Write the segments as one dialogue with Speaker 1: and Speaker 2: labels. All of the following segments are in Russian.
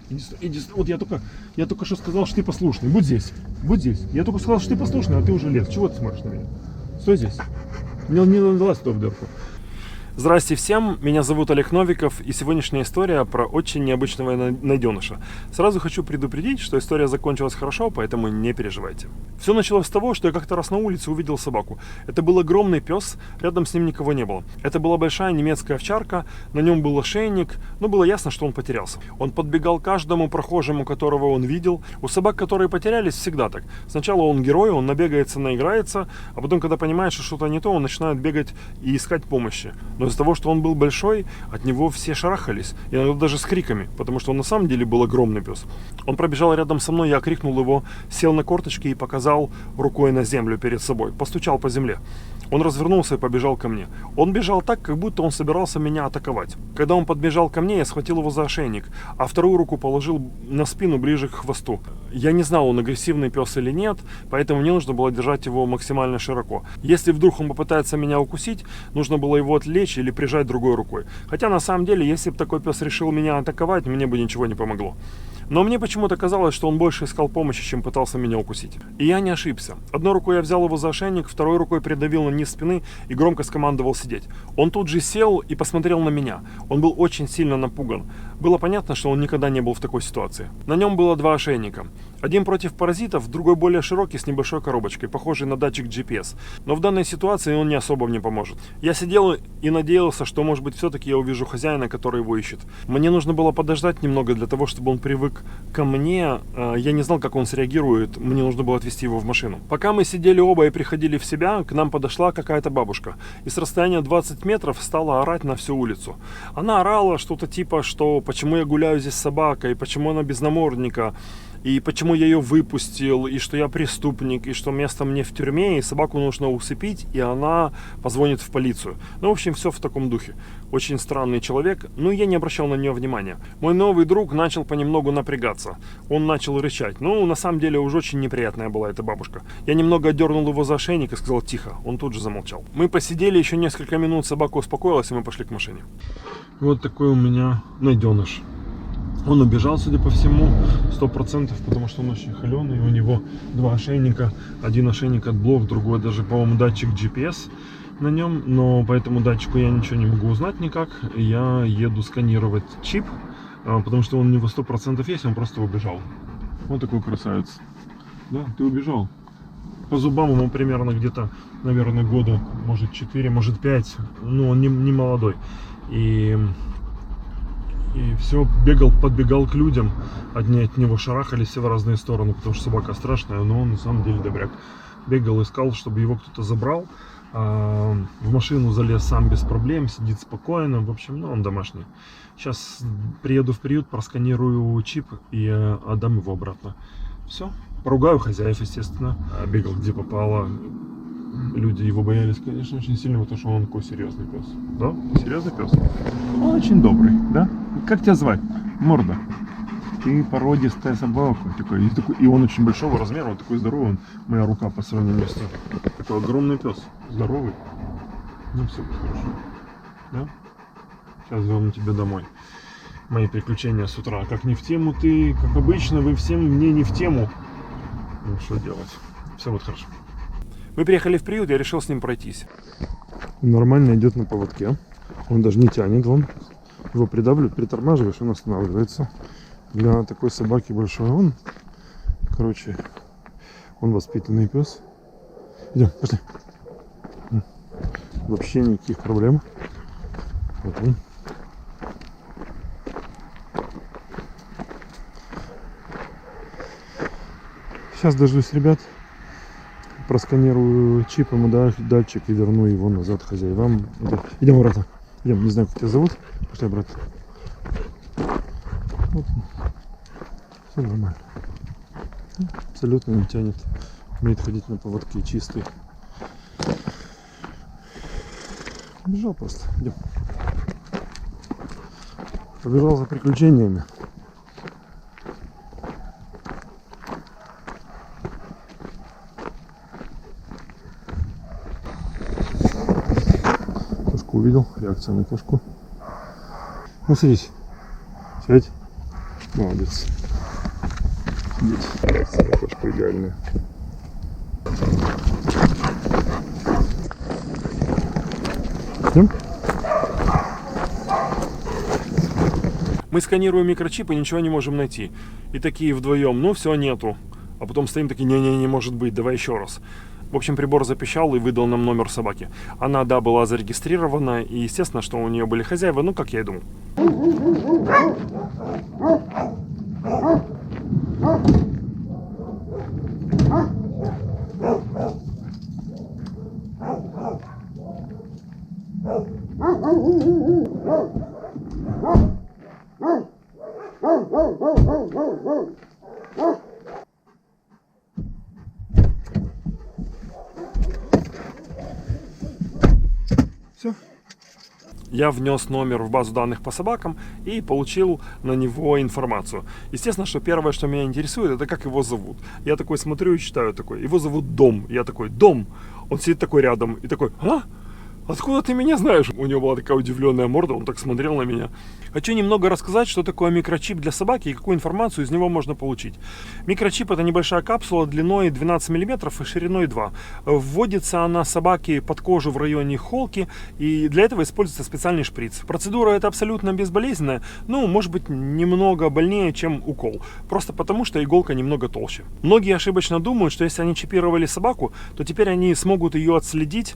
Speaker 1: Вот я только что сказал, что ты послушный. Будь здесь. Будь здесь. Я только сказал, что ты послушный, а ты уже лез. Чего ты смотришь на меня? Стой здесь. Не залазь туда в дырку. Здрасте всем, меня зовут Олег Новиков, и сегодняшняя история про очень необычного найденыша. Сразу хочу предупредить, что история закончилась хорошо, поэтому не переживайте. Все началось с того, что я как-то раз на улице увидел собаку. Это был огромный пес, рядом с ним никого не было. Это была большая немецкая овчарка, на нем был ошейник, но было ясно, что он потерялся. Он подбегал каждому прохожему, которого он видел. У собак, которые потерялись, всегда так. Сначала он герой, он набегается, наиграется, а потом, когда понимает, что что-то не то, он начинает бегать и искать помощи. Но из-за того, что он был большой, от него все шарахались, иногда даже с криками, потому что он на самом деле был огромный пес. Он пробежал рядом со мной, я окрикнул его, сел на корточки и показал рукой на землю перед собой, постучал по земле. Он развернулся и побежал ко мне. Он бежал так, как будто он собирался меня атаковать. Когда он подбежал ко мне, я схватил его за ошейник, а вторую руку положил на спину ближе к хвосту. Я не знал, он агрессивный пес или нет, поэтому мне нужно было держать его максимально широко. Если вдруг он попытается меня укусить, нужно было его отвлечь или прижать другой рукой. Хотя на самом деле, если бы такой пес решил меня атаковать, мне бы ничего не помогло. Но мне почему-то казалось, что он больше искал помощи, чем пытался меня укусить. И я не ошибся. Одной рукой я взял его за ошейник, второй рукой придавил на низ спины и громко скомандовал сидеть. Он тут же сел и посмотрел на меня. Он был очень сильно напуган. Было понятно, что он никогда не был в такой ситуации. На нем было два ошейника. Один против паразитов, другой более широкий, с небольшой коробочкой, похожий на датчик GPS. Но в данной ситуации он не особо мне поможет. Я сидел и надеялся, что, может быть, все-таки я увижу хозяина, который его ищет. Мне нужно было подождать немного для того, чтобы он привык ко мне. Я не знал, как он среагирует. Мне нужно было отвезти его в машину. Пока мы сидели оба и приходили в себя, к нам подошла какая-то бабушка. И с расстояния 20 метров стала орать на всю улицу. Она орала что-то типа, что почему я гуляю здесь с собакой, почему она без намордника, и почему я ее выпустил, и что я преступник, и что место мне в тюрьме, и собаку нужно усыпить, и она позвонит в полицию. Ну, в общем, все в таком духе. Очень странный человек, но я не обращал на нее внимания. Мой новый друг начал понемногу напрягаться. Он начал рычать. Ну, на самом деле, уж очень неприятная была эта бабушка. Я немного отдернул его за ошейник и сказал тихо. Он тут же замолчал. Мы посидели еще несколько минут, собака успокоилась, и мы пошли к машине. Вот такой у меня найденыш. Он убежал, судя по всему, 100%, потому что он очень холеный. У него два ошейника. Один ошейник от блок, другой даже, по-моему, датчик GPS на нем. Но по этому датчику я ничего не могу узнать никак. Я еду сканировать чип, потому что он у него 100% есть, он просто убежал. Вот такой красавец. Да, ты убежал. По зубам ему примерно где-то, наверное, года, может 4, может 5. Ну, он не молодой. И все, подбегал к людям, одни от него шарахались все в разные стороны, потому что собака страшная, но он на самом деле добряк. Бегал, искал, чтобы его кто-то забрал, в машину залез сам без проблем, сидит спокойно, в общем, ну он домашний. Сейчас приеду в приют, просканирую чип и отдам его обратно. Все, поругаю хозяев, естественно, бегал где попало. Люди его боялись, конечно, очень сильно, потому что он такой серьезный пес. Да? Серьезный пес. Он очень добрый, да? Как тебя звать? Морда. Ты породистая собака. И он очень большого размера, он такой здоровый. Моя рука по сравнению с ним. Такой огромный пес. Здоровый. Ну все, хорошо. Да? Сейчас верну тебя домой. Мои приключения с утра. Как не в тему ты, как обычно, вы всем мне не в тему. Ну что делать? Все будет хорошо. Мы приехали в приют, я решил с ним пройтись. Он нормально идет на поводке. Он даже не тянет, вон. Его придавливают, притормаживаешь, он останавливается. Для такой собаки большой он. Короче, он воспитанный пес. Идем, пошли. Вообще никаких проблем. Вот он. Сейчас дождусь ребят. Просканирую чип, ему датчик и верну его назад хозяевам. Идем обратно. Идем, не знаю, как тебя зовут. Пошли обратно. Вот. Все нормально. Абсолютно не тянет. Умеет ходить на поводке, чистый. Бежал просто. Идем. Побежал за приключениями. Увидел, реакция на кошку. Ну садись. Сядь. Молодец. Сидеть. Кошка идеальная. Мы сканируем микрочип и ничего не можем найти. И такие вдвоем, ну все, нету. А потом стоим такие, не может быть, давай еще раз. В общем, прибор запищал и выдал нам номер собаки. Она, да, была зарегистрирована, и естественно, что у нее были хозяева, ну, как я и думал. Все. Я внес номер в базу данных по собакам и получил на него информацию. Естественно, что первое, что меня интересует, это как его зовут. Я такой смотрю и читаю такой, его зовут Дом. Я такой, Дом. Он сидит такой рядом и такой, а? Откуда ты меня знаешь? У него была такая удивленная морда, он так смотрел на меня. Хочу немного рассказать, что такое микрочип для собаки и какую информацию из него можно получить. Микрочип — это небольшая капсула длиной 12 мм и шириной 2. Вводится она собаке под кожу в районе холки, и для этого используется специальный шприц. Процедура эта абсолютно безболезненная, ну, может быть, немного больнее, чем укол. Просто потому, что иголка немного толще. Многие ошибочно думают, что если они чипировали собаку, то теперь они смогут ее отследить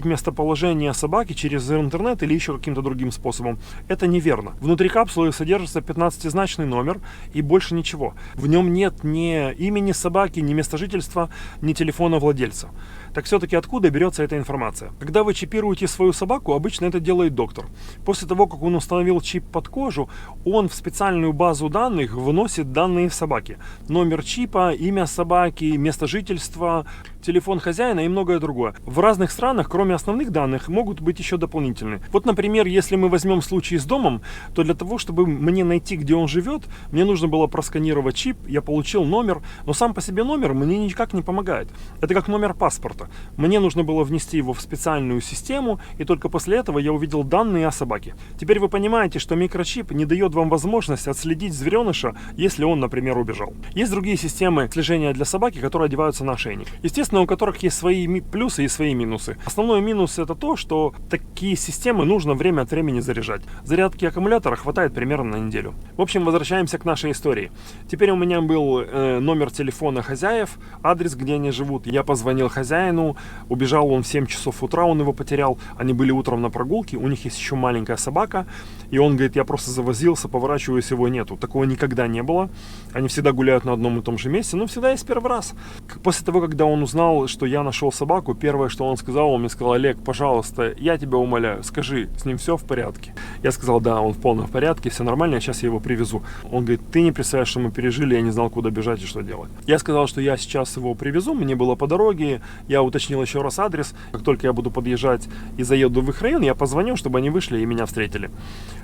Speaker 1: местоположение собаки через интернет или еще каким-то другим способом. Это неверно. Внутри капсулы содержится 15-значный номер и больше ничего. В нем нет ни имени собаки, ни места жительства, ни телефона владельца. Так все-таки откуда берется эта информация? Когда вы чипируете свою собаку, обычно это делает доктор. После того, как он установил чип под кожу, он в специальную базу данных вносит данные собаки. Номер чипа, имя собаки, место жительства, телефон хозяина и многое другое. В разных странах, кроме основных данных, могут быть еще дополнительные. Вот, например, если мы возьмем случай с Домом, то для того, чтобы мне найти, где он живет, мне нужно было просканировать чип, я получил номер, но сам по себе номер мне никак не помогает. Это как номер паспорта. Мне нужно было внести его в специальную систему, и только после этого я увидел данные о собаке. Теперь вы понимаете, что микрочип не дает вам возможность отследить звереныша, если он, например, убежал. Есть другие системы слежения для собаки, которые одеваются на ошейник. Естественно, у которых есть свои плюсы и свои минусы. Основной минус — это то, что такие системы нужно время от времени заряжать. Зарядки аккумулятора хватает примерно на неделю. В общем, возвращаемся к нашей истории. Теперь у меня был номер телефона хозяев, адрес, где они живут. Я позвонил хозяину, убежал он в 7 часов утра, он его потерял. Они были утром на прогулке, у них есть еще маленькая собака. И он говорит, я просто завозился, поворачиваюсь, его нету. Такого никогда не было. Они всегда гуляют на одном и том же месте, но всегда есть первый раз. После того, когда он узнал, что я нашел собаку, первое, что он мне сказал, Олег, пожалуйста, я тебя умоляю, скажи, с ним все в порядке? Я сказал, да, он в полном порядке, все нормально, сейчас я его привезу. Он говорит, ты не представляешь, что мы пережили, я не знал, куда бежать и что делать. Я сказал, что я сейчас его привезу, мне было по дороге, я уточнил еще раз адрес, как только я буду подъезжать и заеду в их район, я позвоню, чтобы они вышли и меня встретили.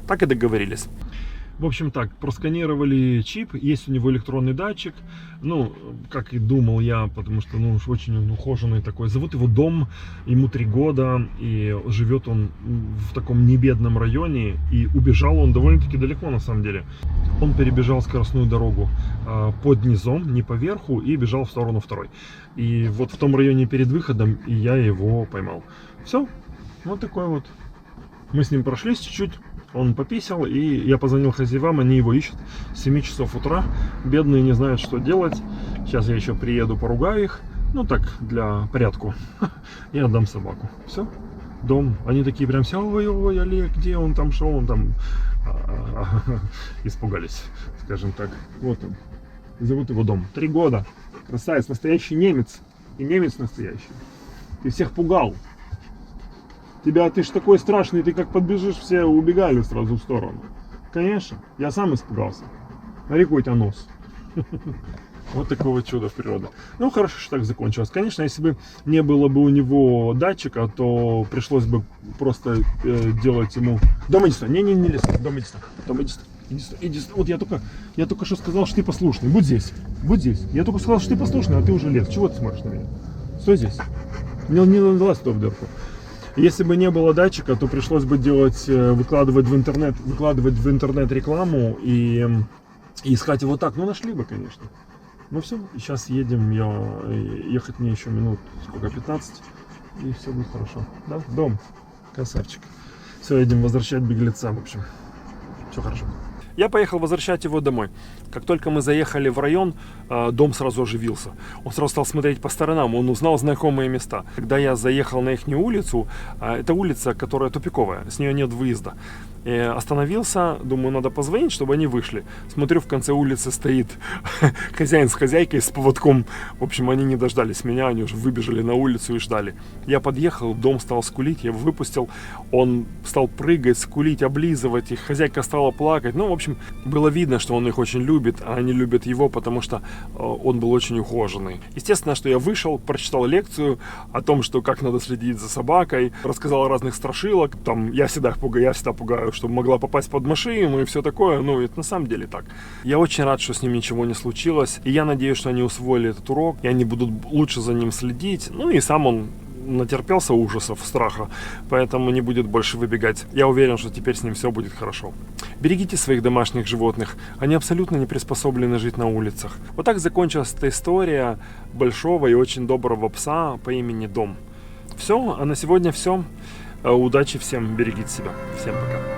Speaker 1: Так и договорились. В общем так, просканировали чип, есть у него электронный датчик, ну, как и думал я, потому что, ну, уж очень он ухоженный такой. Зовут его Дом, ему 3 года, и живет он в таком небедном районе, и убежал он довольно-таки далеко, на самом деле. Он перебежал скоростную дорогу под низом, не по верху, и бежал в сторону 2. И вот в том районе перед выходом я его поймал. Все, вот такой вот. Мы с ним прошлись чуть-чуть. Он пописал, и я позвонил хозяевам, они его ищут с 7 часов утра. Бедные не знают, что делать. Сейчас я еще приеду, поругаю их. Ну так, для порядку. И отдам собаку. Все. Дом. Они такие прям все, ой, Олег, где он там шел? Он там... Испугались, скажем так. Вот он. Зовут его Дом. 3 года. Красавец, настоящий немец. И немец настоящий. Ты всех пугал. Ты ж такой страшный, ты как подбежишь, все убегали сразу в сторону. Конечно, я сам испугался. Смотри, какой у тебя нос. Вот такого чуда природы. Ну, хорошо, что так закончилось. Конечно, если бы не было бы у него датчика, то пришлось бы просто делать ему... Дом, иди сюда. Не лезь. Дом, иди сюда. Дом, иди сюда. Иди сюда. Вот я только что сказал, что ты послушный. Будь здесь. Я только сказал, что ты послушный, а ты уже лез. Чего ты смотришь на меня? Стой здесь. Не лазь туда в дырку. Если бы не было датчика, то пришлось бы выкладывать в интернет рекламу и И искать его так, ну нашли бы, конечно. Ну все, и сейчас едем, ехать мне еще минут, сколько, 15, и все будет хорошо. Да, дом, красавчик. Все, едем возвращать беглеца, в общем. Все хорошо. Я поехал возвращать его домой. Как только мы заехали в район, дом сразу оживился. Он сразу стал смотреть по сторонам, он узнал знакомые места. Когда я заехал на их улицу, это улица, которая тупиковая, с нее нет выезда. И остановился, думаю, надо позвонить, чтобы они вышли. Смотрю, в конце улицы стоит хозяин с хозяйкой с поводком. В общем, они не дождались меня, они уже выбежали на улицу и ждали. Я подъехал, дом стал скулить, я его выпустил. Он стал прыгать, скулить, облизывать их. Хозяйка стала плакать. Ну, в общем, было видно, что он их очень любит, а они любят его, потому что он был очень ухоженный. Естественно, что я вышел, прочитал лекцию о том, что как надо следить за собакой, рассказал о разных страшилок. Там, я всегда пугаю, чтобы могла попасть под машину и все такое. Ну, это на самом деле так. Я очень рад, что с ним ничего не случилось. И я надеюсь, что они усвоили этот урок, и они будут лучше за ним следить. Ну, и сам он натерпелся ужасов, страха, поэтому не будет больше выбегать. Я уверен, что теперь с ним все будет хорошо. Берегите своих домашних животных, они абсолютно не приспособлены жить на улицах. Вот так закончилась эта история большого и очень доброго пса по имени Дом. Все, а на сегодня все. Удачи всем, берегите себя. Всем пока.